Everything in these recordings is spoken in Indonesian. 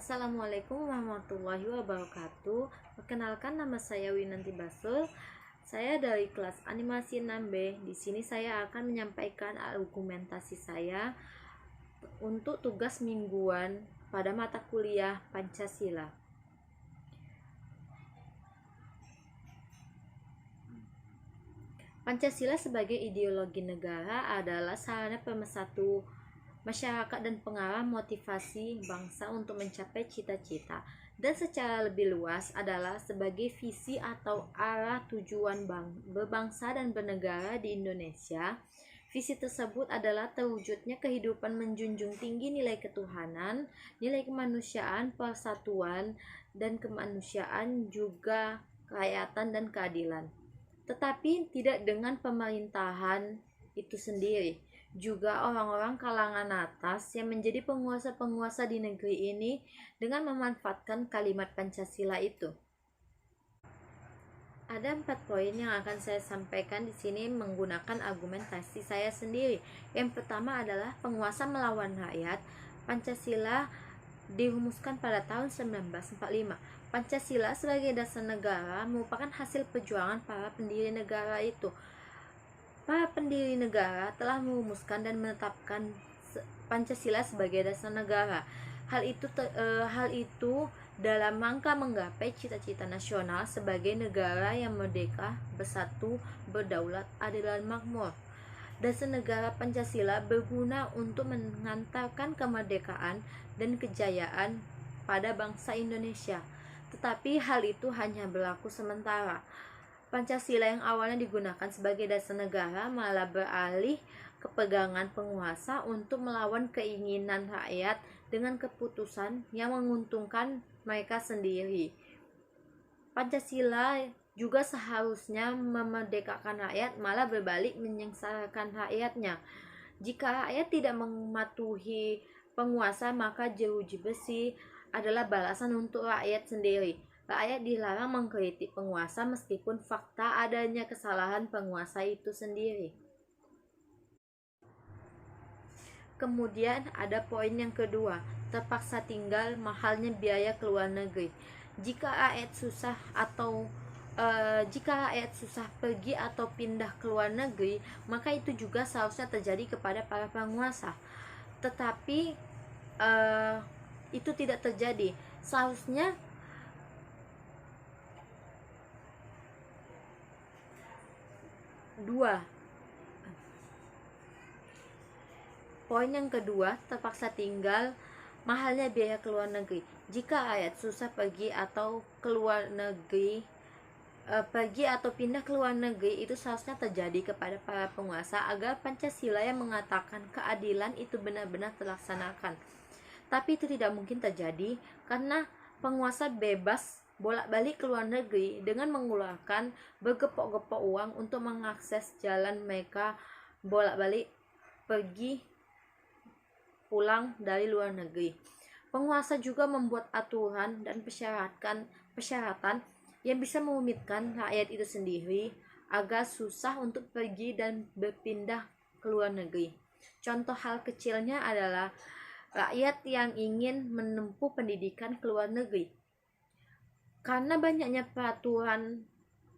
Assalamualaikum warahmatullahi wabarakatuh. Perkenalkan, nama saya Winanti Basul. Saya dari kelas animasi 6B. Di sini saya akan menyampaikan argumentasi saya untuk tugas mingguan pada mata kuliah Pancasila. Pancasila sebagai ideologi negara adalah sarana pemersatu masyarakat dan pengarah motivasi bangsa untuk mencapai cita-cita, dan secara lebih luas adalah sebagai visi atau arah tujuan berbangsa dan bernegara di Indonesia. Visi tersebut adalah terwujudnya kehidupan menjunjung tinggi nilai ketuhanan, nilai kemanusiaan, persatuan dan kemanusiaan, juga kerakyatan dan keadilan. Tetapi tidak dengan pemerintahan itu sendiri, juga orang-orang kalangan atas yang menjadi penguasa-penguasa di negeri ini dengan memanfaatkan kalimat Pancasila itu. Ada 4 poin yang akan saya sampaikan di sini menggunakan argumentasi saya sendiri. Yang pertama adalah penguasa melawan rakyat. Pancasila dirumuskan pada tahun 1945. Pancasila sebagai dasar negara merupakan hasil perjuangan para pendiri negara itu. Para pendiri negara telah merumuskan dan menetapkan Pancasila sebagai dasar negara. Hal itu dalam rangka menggapai cita-cita nasional sebagai negara yang merdeka, bersatu, berdaulat, adil dan makmur. Dasar negara Pancasila berguna untuk mengantarkan kemerdekaan dan kejayaan pada bangsa Indonesia. Tetapi hal itu hanya berlaku sementara. Pancasila yang awalnya digunakan sebagai dasar negara malah beralih ke pegangan penguasa untuk melawan keinginan rakyat dengan keputusan yang menguntungkan mereka sendiri. Pancasila juga seharusnya memerdekakan rakyat, malah berbalik menyengsarakan rakyatnya. Jika rakyat tidak mematuhi penguasa, maka jeruji besi adalah balasan untuk rakyat sendiri. Rakyat dilarang mengkritik penguasa meskipun fakta adanya kesalahan penguasa itu sendiri. Kemudian ada poin yang kedua, terpaksa tinggal, mahalnya biaya ke luar negeri. Jika rakyat susah pergi atau pindah ke luar negeri, maka itu juga seharusnya terjadi kepada para penguasa. Tetapi itu tidak terjadi. Seharusnya poin yang kedua, terpaksa tinggal, mahalnya biaya ke luar negeri. Jika rakyat susah pergi atau pindah ke luar negeri, itu seharusnya terjadi kepada para penguasa agar Pancasila yang mengatakan keadilan itu benar-benar terlaksanakan. Tapi itu tidak mungkin terjadi karena penguasa bebas bolak-balik ke luar negeri dengan mengeluarkan bergepok-gepok uang untuk mengakses jalan mereka bolak-balik pergi pulang dari luar negeri. Penguasa juga membuat aturan dan persyaratan yang bisa merumitkan rakyat itu sendiri agar susah untuk pergi dan berpindah ke luar negeri. Contoh hal kecilnya adalah rakyat yang ingin menempuh pendidikan ke luar negeri. Karena banyaknya peraturan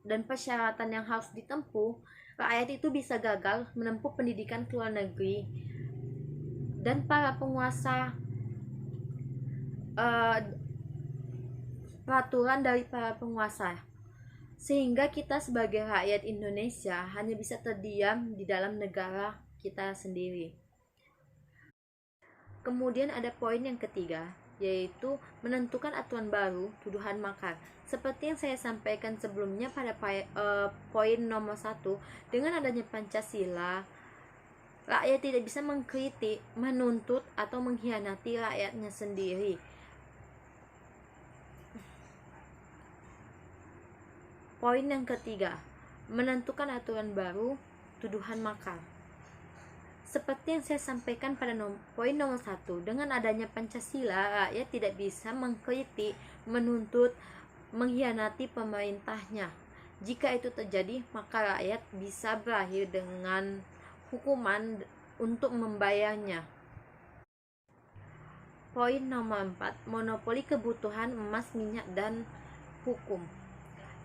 dan persyaratan yang harus ditempuh, rakyat itu bisa gagal menempuh pendidikan ke luar negeri, dan para penguasa peraturan dari para penguasa, sehingga kita sebagai rakyat Indonesia hanya bisa terdiam di dalam negara kita sendiri. Kemudian ada poin yang ketiga, yaitu menentukan aturan baru, tuduhan makar. Seperti yang saya sampaikan sebelumnya pada poin nomor 1, dengan adanya Pancasila, rakyat tidak bisa mengkritik, menuntut, atau mengkhianati rakyatnya sendiri. Poin yang ketiga, menentukan aturan baru, tuduhan makar. Seperti yang saya sampaikan pada poin nomor 1, dengan adanya Pancasila, rakyat tidak bisa mengkritik, menuntut, mengkhianati pemerintahnya. Jika itu terjadi, maka rakyat bisa berakhir dengan hukuman untuk membayarnya. Poin nomor 4, monopoli kebutuhan emas, minyak, dan hukum.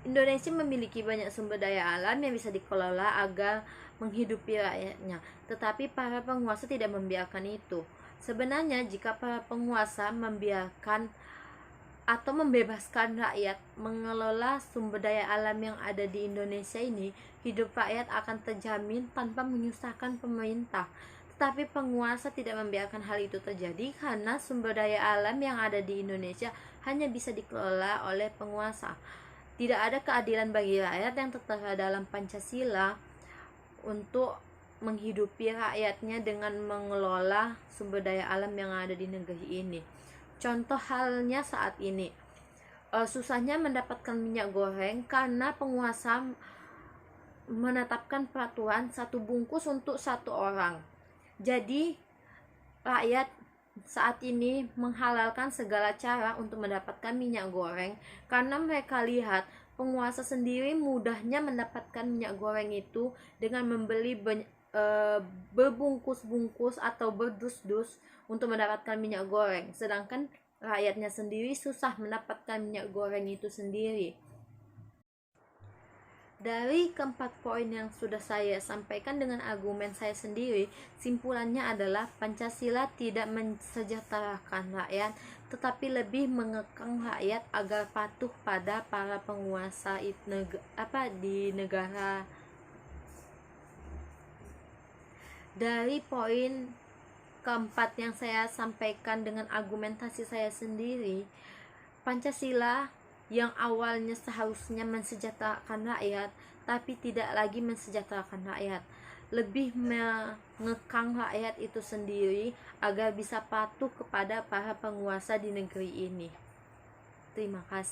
Indonesia memiliki banyak sumber daya alam yang bisa dikelola agar menghidupi rakyatnya, tetapi para penguasa tidak membiarkan itu. Sebenarnya jika para penguasa membiarkan atau membebaskan rakyat mengelola sumber daya alam yang ada di Indonesia ini, hidup rakyat akan terjamin tanpa menyusahkan pemerintah. Tetapi penguasa tidak membiarkan hal itu terjadi karena sumber daya alam yang ada di Indonesia hanya bisa dikelola oleh penguasa. Tidak ada keadilan bagi rakyat yang tertera dalam Pancasila untuk menghidupi rakyatnya dengan mengelola sumber daya alam yang ada di negeri ini. Contoh halnya saat ini, susahnya mendapatkan minyak goreng karena penguasa menetapkan peraturan 1 bungkus untuk 1 orang. Jadi rakyat saat ini menghalalkan segala cara untuk mendapatkan minyak goreng karena mereka lihat penguasa sendiri mudahnya mendapatkan minyak goreng itu dengan membeli berbungkus-bungkus atau berdus-dus untuk mendapatkan minyak goreng, sedangkan rakyatnya sendiri susah mendapatkan minyak goreng itu sendiri. Dari keempat poin yang sudah saya sampaikan dengan argumen saya sendiri, simpulannya adalah Pancasila tidak mensejahterakan rakyat, tetapi lebih mengekang rakyat agar patuh pada para penguasa di negara. Dari poin keempat yang saya sampaikan dengan argumentasi saya sendiri, Pancasila yang awalnya seharusnya mensejahterakan rakyat, tapi tidak lagi mensejahterakan rakyat, lebih mengekang rakyat itu sendiri agar bisa patuh kepada para penguasa di negeri ini. Terima kasih.